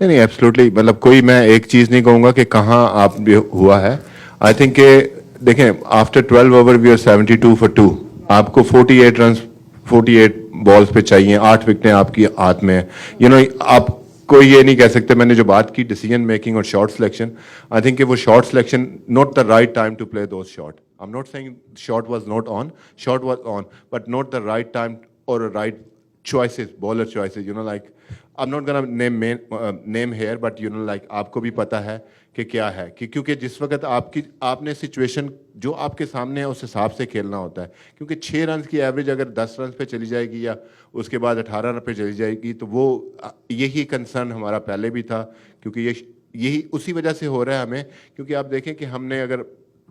نہیں نہیں ایبسلوٹلی, مطلب کوئی میں ایک چیز نہیں کہوں گا کہ کہاں آپ بھی ہوا ہے. آئی تھنک کہ دیکھیں after 12 over we are 72 for 2. آپ کو 48 رنس 48 بالز پہ چاہیے, 8 وکٹیں آپ کی ہاتھ میں ہیں. آپ کوئی یہ نہیں کہہ سکتے. میں نے جو بات کی ڈیسیجن میکنگ اور شارٹ سلیکشن, آئی تھنک کہ وہ shot selection not the right time to play those shot. I am not seeing shot was not on, shot was on, but not the right time اور right choices, bowler choices, like I'm not gonna name here, but like آپ کو بھی پتا ہے کہ کیا ہے, کہ کیونکہ جس وقت آپ نے سچویشن جو آپ کے سامنے ہے اس حساب سے کھیلنا ہوتا ہے. کیونکہ 6 رنز کی ایوریج اگر 10 رنز پہ چلی جائے گی یا اس کے بعد 18 رن پہ چلی جائے گی, تو وہ یہی کنسرن ہمارا پہلے بھی تھا, کیونکہ یہی اسی وجہ سے ہو رہا ہے ہمیں. کیونکہ آپ دیکھیں کہ ہم نے اگر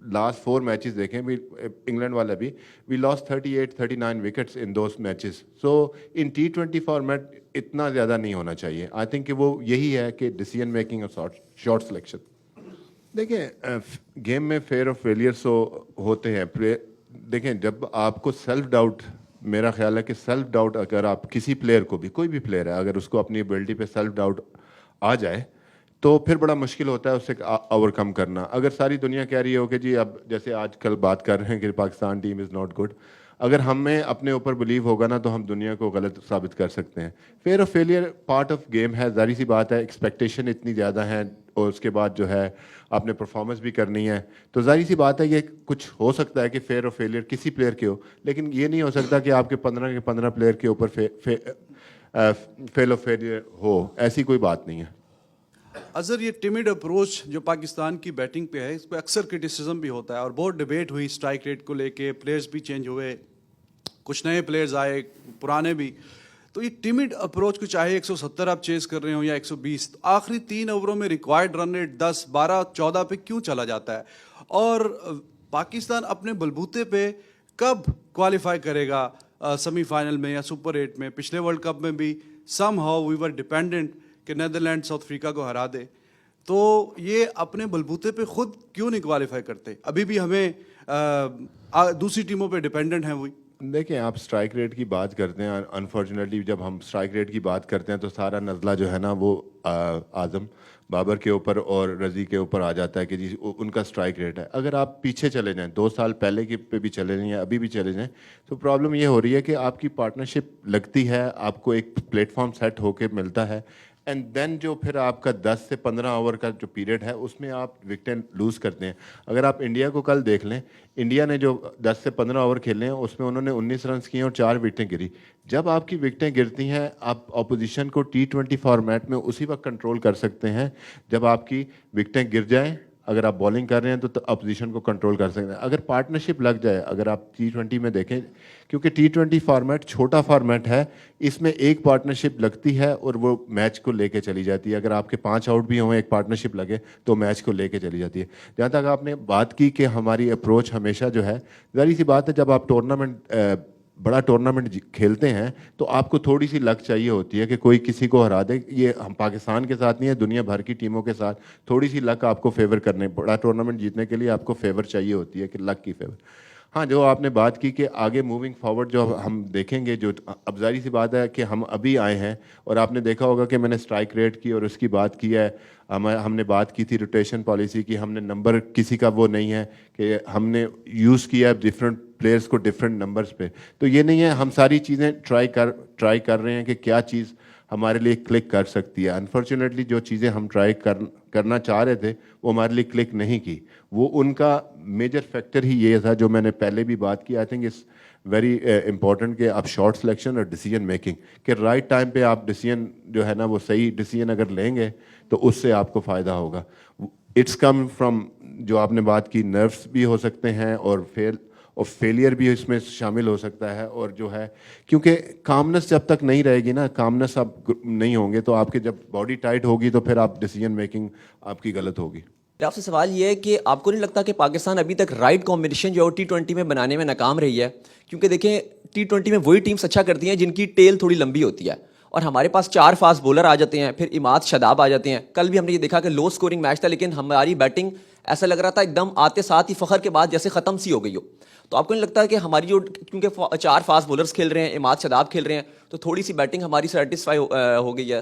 لاسٹ 4 میچز دیکھیں, انگلینڈ والا بھی, we lost 38-39 wickets in those matches. So in T20 format اتنا زیادہ نہیں ہونا چاہیے. آئی تھنک کہ وہ یہی ہے کہ ڈیسیجن میکنگ اور شارٹ سلیکشن. دیکھیں گیم میں فیئر اور فیلئر سو ہوتے ہیں. دیکھیں جب آپ کو سیلف ڈاؤٹ, میرا خیال ہے کہ سیلف ڈاؤٹ اگر آپ کسی پلیئر کو بھی, کوئی بھی پلیئر ہے, اگر اس کو اپنی ایبلٹی پہ سیلف ڈاؤٹ آ جائے تو پھر بڑا مشکل ہوتا ہے اسے اوور کم کرنا. اگر ساری دنیا کہہ رہی ہو کہ جی اب جیسے آج کل بات کر رہے ہیں کہ Pakistan team is not good, اگر ہمیں اپنے اوپر بلیو ہوگا نا تو ہم دنیا کو غلط ثابت کر سکتے ہیں. فیئر اور فیلئر پارٹ آف گیم ہے, ظاہر سی بات ہے. ایکسپیکٹیشن اتنی زیادہ ہیں اور اس کے بعد جو ہے آپ نے پرفارمنس بھی کرنی ہے, تو ظاہر سی بات ہے یہ کچھ ہو سکتا ہے کہ فیئر اور فیلئر کسی پلیئر کے ہو, لیکن یہ نہیں ہو سکتا کہ آپ کے 15 کے 15 پلیئر کے اوپر فیل اور فیلئر ہو. ایسی کوئی بات نہیں ہے. اظہر, یہ ٹیمڈ اپروچ جو پاکستان کی بیٹنگ پہ ہے, اس پہ اکثر کرٹیسزم بھی ہوتا ہے اور بہت ڈیبیٹ ہوئی اسٹرائک ریٹ کو لے کے. پلیئرز بھی چینج ہوئے, کچھ نئے پلیئرز آئے, پرانے بھی. تو یہ ٹیمڈ اپروچ کو چاہے 170 آپ چیز کر رہے ہوں یا 120, تو آخری 3 اووروں میں ریکوائرڈ رن ریٹ 10, 12, 14 پہ کیوں چلا جاتا ہے؟ اور پاکستان اپنے بلبوتے پہ کب کوالیفائی کرے گا سیمی فائنل میں یا سپر 8 میں؟ پچھلے ورلڈ کپ میں بھی somehow we were dependent کہ نیدرلینڈ ساؤتھ افریقہ کو ہرا دے. تو یہ اپنے بلبوتے پہ خود کیوں نہیں کوالیفائی کرتے؟ ابھی بھی ہمیں دوسری ٹیموں پہ ڈیپینڈنٹ ہیں وہی. دیکھیں آپ اسٹرائک ریٹ کی بات کرتے ہیں, انفارچونیٹلی جب ہم اسٹرائک ریٹ کی بات کرتے ہیں تو سارا نزلہ جو ہے نا وہ اعظم بابر کے اوپر اور رضی کے اوپر آ جاتا ہے کہ جی ان کا اسٹرائک ریٹ ہے. اگر آپ پیچھے چلے جائیں, 2 سال پہلے کے پہ بھی چلے جائیں یا ابھی بھی چلے جائیں, تو پرابلم یہ ہو رہی ہے کہ آپ کی پارٹنرشپ لگتی ہے, آپ کو ایک پلیٹ فارم سیٹ ہو کے ملتا ہے, اینڈ دین جو پھر آپ کا 10 سے 15 اوور کا جو پیریڈ ہے اس میں آپ وکٹیں لوز کرتے ہیں. اگر آپ انڈیا کو کل دیکھ لیں, انڈیا نے جو 10 سے 15 اوور کھیلے ہیں اس میں انہوں نے 19 رنز کیے اور 4 وکٹیں گری. جب آپ کی وکٹیں گرتی ہیں, آپ اپوزیشن کو T20 فارمیٹ میں اسی وقت کنٹرول کر سکتے ہیں جب آپ کی وکٹیں گر جائیں. اگر آپ بولنگ کر رہے ہیں تو اپوزیشن کو کنٹرول کر سکتے ہیں. اگر پارٹنرشپ لگ جائے, اگر آپ T20 میں دیکھیں, کیونکہ T20 فارمیٹ چھوٹا فارمیٹ ہے, اس میں ایک پارٹنرشپ لگتی ہے اور وہ میچ کو لے کے چلی جاتی ہے. اگر آپ کے 5 آؤٹ بھی ہوں, ایک پارٹنرشپ لگے تو میچ کو لے کے چلی جاتی ہے. جہاں تک آپ نے بات کی کہ ہماری اپروچ ہمیشہ جو ہے, ظاہر سی بات ہے جب آپ بڑا ٹورنامنٹ کھیلتے ہیں تو آپ کو تھوڑی سی لک چاہیے ہوتی ہے کہ کوئی کسی کو ہرا دے. یہ ہم پاکستان کے ساتھ نہیں ہے, دنیا بھر کی ٹیموں کے ساتھ تھوڑی سی لک آپ کو فیور کرنے, بڑا ٹورنامنٹ جیتنے کے لیے آپ کو فیور چاہیے ہوتی ہے کہ لک کی فیور. ہاں جو آپ نے بات کی کہ آگے موونگ فارورڈ جو ہم دیکھیں گے, جو اب ظاہری سی بات ہے کہ ہم ابھی آئے ہیں اور آپ نے دیکھا ہوگا کہ میں نے اسٹرائک ریٹ کی اور اس کی بات کی ہے. ہم نے بات کی تھی روٹیشن پالیسی کی, ہم نے نمبر کسی کا وہ نہیں ہے کہ ہم نے یوز کیا ڈفرینٹ پلیئرس کو ڈفرینٹ نمبرز پہ. تو یہ نہیں ہے, ہم ساری چیزیں ٹرائی کر رہے ہیں کہ کیا چیز ہمارے لیے کلک کر سکتی ہے. انفارچونیٹلی جو چیزیں ہم ٹرائی کرنا چاہ رہے تھے وہ ہمارے لیے کلک نہیں کی. وہ ان کا میجر فیکٹر ہی یہ تھا جو میں نے پہلے بھی بات کی. I think it's very important کہ آپ شارٹ سلیکشن اور ڈیسیجن میکنگ کہ رائٹ ٹائم پہ آپ ڈیسیجن جو ہے نا وہ صحیح ڈیسیجن اگر لیں گے تو اس سے آپ کو فائدہ ہوگا. اٹس کم فرام جو آپ نے بات کی, نروس بھی ہو سکتے ہیں اور فیلئر بھی اس میں شامل ہو سکتا ہے. اور جو ہے کیونکہ کامنس جب تک نہیں رہے گی نا, کامنس آپ نہیں ہوں گے تو آپ کے جب باڈی ٹائٹ ہوگی تو پھر آپ ڈیسیجن میکنگ آپ کی غلط ہوگی. آپ سے سوال یہ ہے کہ آپ کو نہیں لگتا کہ پاکستان ابھی تک رائٹ کمبینیشن جو T20 میں بنانے میں ناکام رہی ہے؟ کیونکہ دیکھیں T20 میں وہی ٹیمز اچھا کرتی ہیں جن کی ٹیل تھوڑی لمبی ہوتی ہے, اور ہمارے پاس 4 فاسٹ بولر آ جاتے ہیں, پھر اماد شاداب آ جاتے ہیں. کل بھی ہم نے یہ دیکھا کہ لو سکورنگ میچ تھا لیکن ہماری بیٹنگ ایسا لگ رہا تھا ایک دم آتے ساتھ ہی فخر کے بعد جیسے ختم سی ہو گئی ہو. تو آپ کو نہیں لگتا کہ ہماری جو, کیونکہ 4 فاسٹ بولرز کھیل رہے ہیں, اماد شاداب کھیل رہے ہیں, تو تھوڑی سی بیٹنگ ہماری سیٹسفائی ہو گئی ہے؟